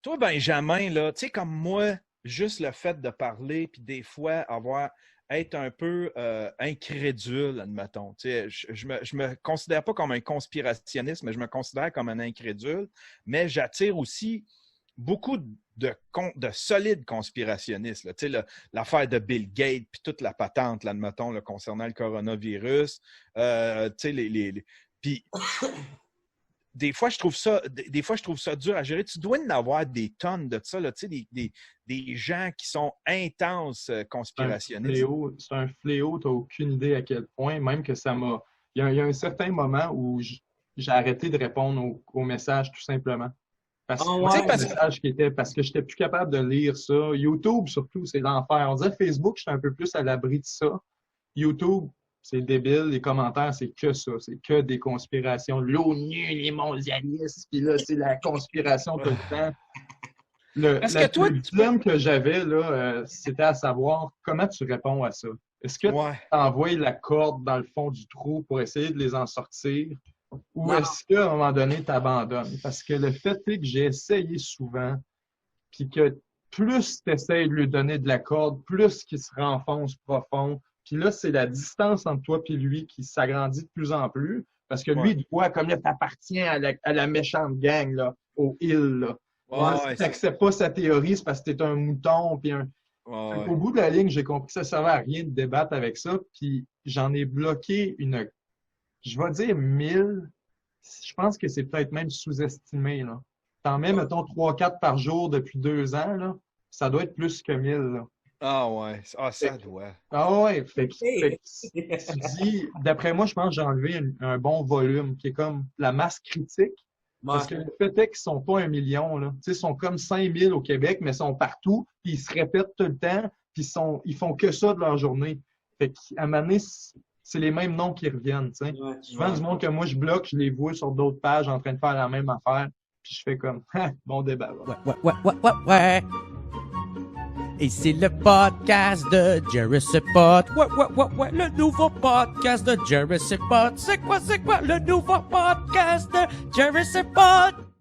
Toi, Benjamin, là, tu sais, comme moi, juste le fait de parler, puis des fois être un peu incrédule, admettons. Tu sais, je me considère pas comme un conspirationniste, mais je me considère comme un incrédule. Mais j'attire aussi beaucoup de solides conspirationnistes. Là. Tu sais, l'affaire de Bill Gates, puis toute la patente, là, admettons, là, concernant le coronavirus. Tu sais, puis des fois, je trouve ça dur à gérer. Tu dois en avoir des tonnes de ça, là, tu sais, des gens qui sont intenses conspirationnistes. C'est un fléau, tu n'as aucune idée à quel point, même que ça m'a. Il y a un certain moment où j'ai arrêté de répondre aux messages tout simplement. Parce que j'étais plus capable de lire ça. YouTube, surtout, c'est l'enfer. On dirait Facebook, j'étais un peu plus à l'abri de ça. YouTube, c'est débile. Les commentaires, c'est que ça. C'est que des conspirations. L'ONU, les mondialistes, puis là, c'est la conspiration tout le temps. Le dilemme que j'avais, là, c'était à savoir comment tu réponds à ça. Est-ce que tu envoies la corde dans le fond du trou pour essayer de les en sortir? Ou est-ce qu'à un moment donné, tu abandonnes? Parce que le fait est que j'ai essayé souvent, puis que plus tu essaies de lui donner de la corde, plus qu'il se renfonce profond. Puis là, c'est la distance entre toi et lui qui s'agrandit de plus en plus. Parce que lui, il voit comme là, t'appartiens à la méchante gang, là, au hill. Là. Si tu n'acceptes pas sa théorie, c'est parce que tu es un mouton. Puis Au bout de la ligne, j'ai compris que ça ne servait à rien de débattre avec ça. Puis j'en ai bloqué je vais dire 1000. Je pense que c'est peut-être même sous-estimé. Là. T'en mets, mettons, 3-4 par jour depuis 2 ans. Là. Ça doit être plus que 1000. Là. Ah ouais. Ah, ça doit. Ah ouais. Fait que tu dis, d'après moi, je pense que j'ai enlevé un bon volume qui est comme la masse critique. Parce que le fait est qu'ils sont pas 1 million. Là. Ils sont comme 5000 au Québec, mais ils sont partout. Puis ils se répètent tout le temps. Puis ils font que ça de leur journée. Fait qu'à un moment donné, c'est les mêmes noms qui reviennent. Souvent, du monde que moi, je bloque, je les vois sur d'autres pages en train de faire la même affaire. Puis je fais comme, bon débat. Ouais. Et c'est le podcast de Jerry Pot. Ouais. Le nouveau podcast de Jerry Pot. C'est quoi le nouveau podcast de Jerry Pot?